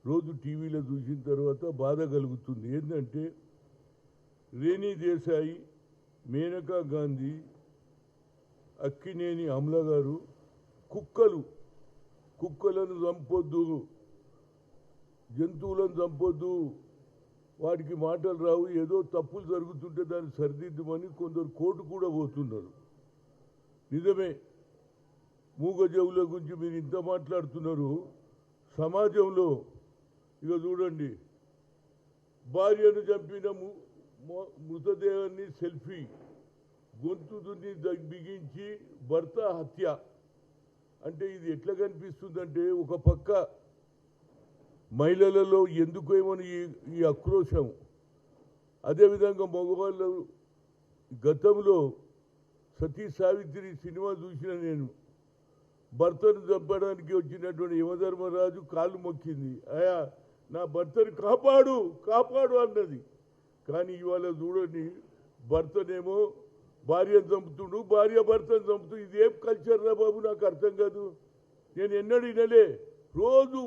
రోజు టీవీలో చూసిన తర్వాత బాధ కలుగుతుంది. ఏంటంటే రేణి దేశాయి, మేనకా గాంధీ, అక్కినేని అమల గారు కుక్కలను చంపొద్దు, జంతువులను చంపొద్దు, వాటికి మాటలు రావు, ఏదో తప్పులు జరుగుతుంటే దాన్ని సరిదిద్దమని కొందరు కోర్టు కూడా పోతున్నారు. నిజమే, మూగజవుల గురించి మీరు ఇంత మాట్లాడుతున్నారు. సమాజంలో ఇక చూడండి, భార్యను చంపిన మృతదేహాన్ని సెల్ఫీ, గొంతు దున్ని బిగించి భర్త హత్య. అంటే ఇది ఎట్లా కనిపిస్తుందంటే, ఒక పక్క మహిళలలో ఎందుకేమని ఈ ఆక్రోశం, అదేవిధంగా మగవాళ్ళు గతంలో సతీ సావిత్రి సినిమా చూసిన నేను, భర్తను చంపడానికి వచ్చినటువంటి యమధర్మరాజు కాళ్ళు మొక్కింది, అయా నా భర్తను కాపాడు కాపాడు అన్నది. కానీ ఇవాళ చూడండి, భర్తనేమో భార్యను చంపుతుండు, భార్య భర్తను చంపుతూ, ఇదేం కల్చర్ రా బాబు, నాకు అర్థం కాదు. నేను ఎన్నడూ వినలే. రోజు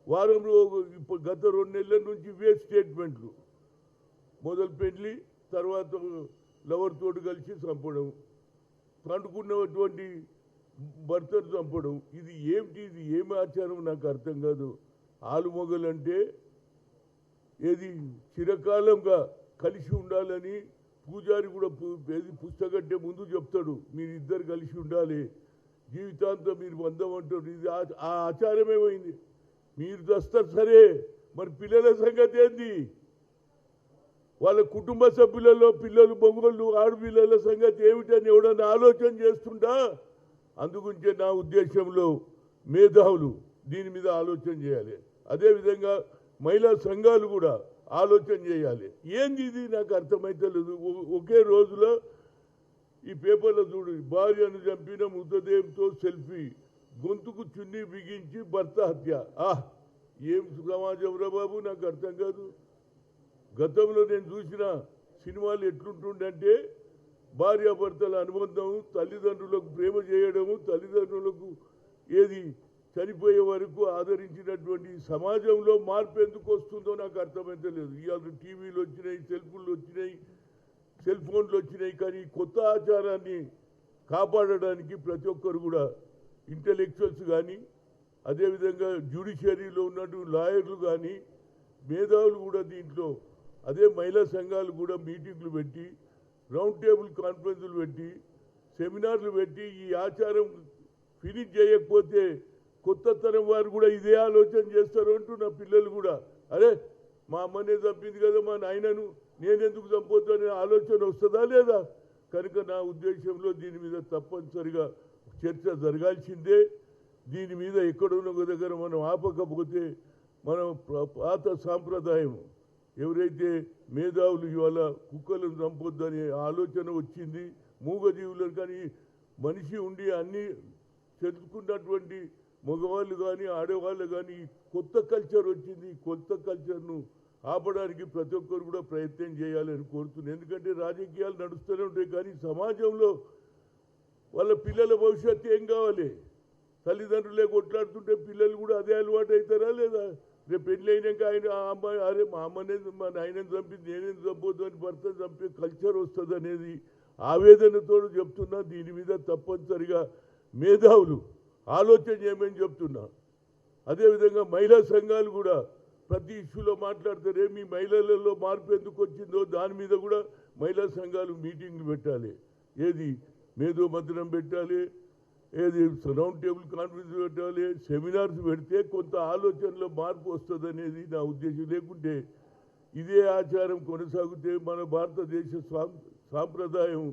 వారంలో ఇప్పుడు గత 2 నెలల నుంచి ఇవే స్టేట్మెంట్లు. మొదలు పెళ్లి, తర్వాత లవర్ తోటి కలిసి చంపడం, పండుకున్నటువంటి భర్తను చంపడం. ఇది ఏమిటి, ఇది ఏమి ఆచారం నాకు అర్థం కాదు. ఆలుమొగలంటే ఏది చిరకాలంగా కలిసి ఉండాలని పూజారి కూడా పుస్తకంటే ముందు చెప్తాడు, మీరిద్దరు కలిసి ఉండాలి, జీవితాంతం మీరు బంధం అంటారు. ఇది ఆ ఆచారమేమైంది? మీరు చేస్తారు సరే, మరి పిల్లల సంగతి ఏంది? వాళ్ళ కుటుంబ సభ్యులలో పిల్లలు, మగవాళ్ళు, ఆడపిల్లల సంగతి ఏమిటని ఎవడన్నా ఆలోచన చేస్తుందా? అందుగురించే నా ఉద్దేశంలో మేధావులు దీని మీద ఆలోచన చేయాలి. అదేవిధంగా మహిళా సంఘాలు కూడా ఆలోచన చేయాలి. ఏంది ఇది నాకు అర్థమైతలేదు. ఒకే రోజులో ఈ పేపర్లో చూడు, భార్యను చంపిన మృతదేహంతో సెల్ఫీ, గొంతుకు చున్నీ బిగించి భర్త హత్య. ఏం సమాజం రా బాబు, నాకు అర్థం కాదు. గతంలో నేను చూసిన సినిమాలు ఎట్లుంటుండంటే, భార్యాభర్తల అనుబంధం, తల్లిదండ్రులకు ప్రేమ చేయడము, తల్లిదండ్రులకు ఏది చనిపోయే వరకు ఆదరించినటువంటి సమాజంలో మార్పు ఎందుకు వస్తుందో నాకు అర్థమైతే లేదు. ఇవాళ టీవీలు వచ్చినాయి, సెల్ఫోన్లు వచ్చినాయి, సెల్ ఫోన్లు వచ్చినాయి. కానీ కొత్త ఆచారాన్ని కాపాడడానికి ప్రతి ఒక్కరు కూడా ఇంటెలెక్చువల్స్ కానీ, అదేవిధంగా జ్యుడిషియరీలో ఉన్నట్టు లాయర్లు కానీ, మేధావులు కూడా దీంట్లో, అదే మహిళా సంఘాలు కూడా మీటింగ్లు పెట్టి, రౌండ్ టేబుల్ కాన్ఫరెన్సులు పెట్టి, సెమినార్లు పెట్టి, ఈ ఆచారం ఫినిష్ చేయకపోతే కొత్త తరం వారు కూడా ఇదే ఆలోచన చేస్తారు అంటూ నా పిల్లలు కూడా, అరే మా అమ్మనే చంపింది కదా మా నాయనను, నేనెందుకు చంపొద్దు అనే ఆలోచన వస్తుందా లేదా? కనుక నా ఉద్దేశంలో దీని మీద తప్పనిసరిగా చర్చ జరగాల్సిందే. దీని మీద ఎక్కడున్న ఒక దగ్గర మనం ఆపకపోతే మనం పాత సాంప్రదాయం, ఎవరైతే మేధావులు ఇవాళ కుక్కలను చంపొద్దనే ఆలోచన వచ్చింది, మూగజీవులను కానీ మనిషి ఉండి అన్నీ తెలుసుకున్నటువంటి మగవాళ్ళు కానీ ఆడవాళ్ళు కానీ కొత్త కల్చర్ వచ్చింది. కొత్త కల్చర్ను ఆపడానికి ప్రతి ఒక్కరు కూడా ప్రయత్నం చేయాలని కోరుతున్నాను. ఎందుకంటే రాజకీయాలు నడుస్తూనే ఉంటాయి, కానీ సమాజంలో వాళ్ళ పిల్లల భవిష్యత్తు ఏం కావాలి? తల్లిదండ్రులే కొట్లాడుతుంటే పిల్లలు కూడా అదే అలవాటు అవుతారా లేదా? రేపు పెళ్ళి అయినాక ఆయన అమ్మాయి, అరే మా అమ్మనే మా నాయనని చంపింది, నేనేం చంపొద్దు అని భర్త చంపే కల్చర్ వస్తుంది అనేది ఆవేదనతో చెప్తున్నా. దీని మీద తప్పనిసరిగా మేధావులు ఆలోచన చేయమని చెప్తున్నా. అదేవిధంగా మహిళా సంఘాలు కూడా ప్రతి ఇష్యూలో మాట్లాడతారే, మీ మహిళలలో మార్పు ఎందుకు వచ్చిందో దాని మీద కూడా మహిళా సంఘాలు మీటింగ్లు పెట్టాలి, ఏది మేధో మధ్యనం పెట్టాలి, ఏది రౌండ్ టేబుల్ కాన్ఫరెన్స్ పెట్టాలి, సెమినార్స్ పెడితే కొంత ఆలోచనలో మార్పు వస్తుంది అనేది నా ఉద్దేశం. లేకుంటే ఇదే ఆచారం కొనసాగితే మన భారతదేశ సాంప్రదాయం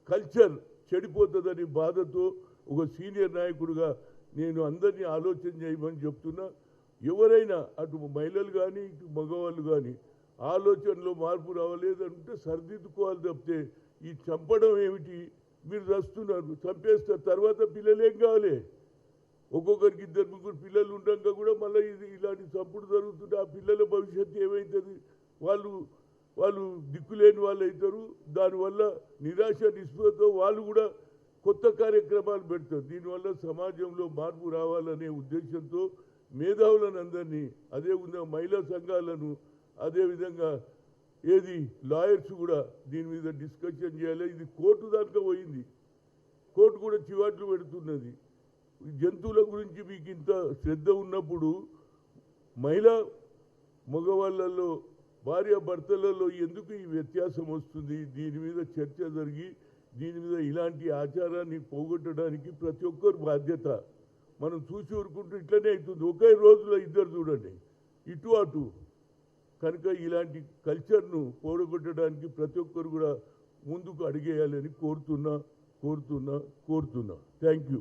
కల్చర్ చెడిపోతుందని బాధతో ఒక సీనియర్ నాయకుడిగా నేను అందరినీ ఆలోచన చేయమని చెప్తున్నా. ఎవరైనా అటు మహిళలు కానీ ఇటు మగవాళ్ళు కానీ ఆలోచనలో మార్పు రావలేదంటే సరిదిద్దుకోవాలి తప్పితే ఈ చంపడం ఏమిటి? మీరు చస్తున్నారు, చంపేస్తారు, తర్వాత పిల్లలు ఏం కావాలి? ఒక్కొక్కరికి 2-3 పిల్లలు ఉండగా కూడా మళ్ళీ ఇలాంటి చంపుడు జరుగుతుంటే ఆ పిల్లల భవిష్యత్తు ఏమవుతుంది? వాళ్ళు దిక్కులేని వాళ్ళు అవుతారు. దానివల్ల నిరాశ నిస్పృహతో వాళ్ళు కూడా కొత్త కార్యక్రమాలు పెడతారు. దీనివల్ల సమాజంలో మార్పు రావాలనే ఉద్దేశంతో మేధావులను అందరినీ, అదేవిధంగా మహిళా సంఘాలను, అదేవిధంగా ఏది లాయర్స్ కూడా దీని మీద డిస్కషన్ చేయాలి. ఇది కోర్టు దాకా పోయింది, కోర్టు కూడా చివాట్లు పెడుతున్నది. జంతువుల గురించి మీకు ఇంత శ్రద్ధ ఉన్నప్పుడు మహిళా మగవాళ్ళల్లో భార్య భర్తలలో ఎందుకు ఈ వ్యత్యాసం వస్తుంది? దీని మీద చర్చ జరిగి దీని మీద ఇలాంటి ఆచారాన్ని పోగొట్టడానికి ప్రతి ఒక్కరు బాధ్యత. మనం చూసి ఊరుకుంటూ ఇట్లనే అవుతుంది. ఒకే రోజులో ఇద్దరు చూడండి, ఇటు అటు. కనుక ఇలాంటి కల్చర్ను పోగొట్టడానికి ప్రతి ఒక్కరు కూడా ముందుకు అడిగేయాలని కోరుతున్నా. Thank you.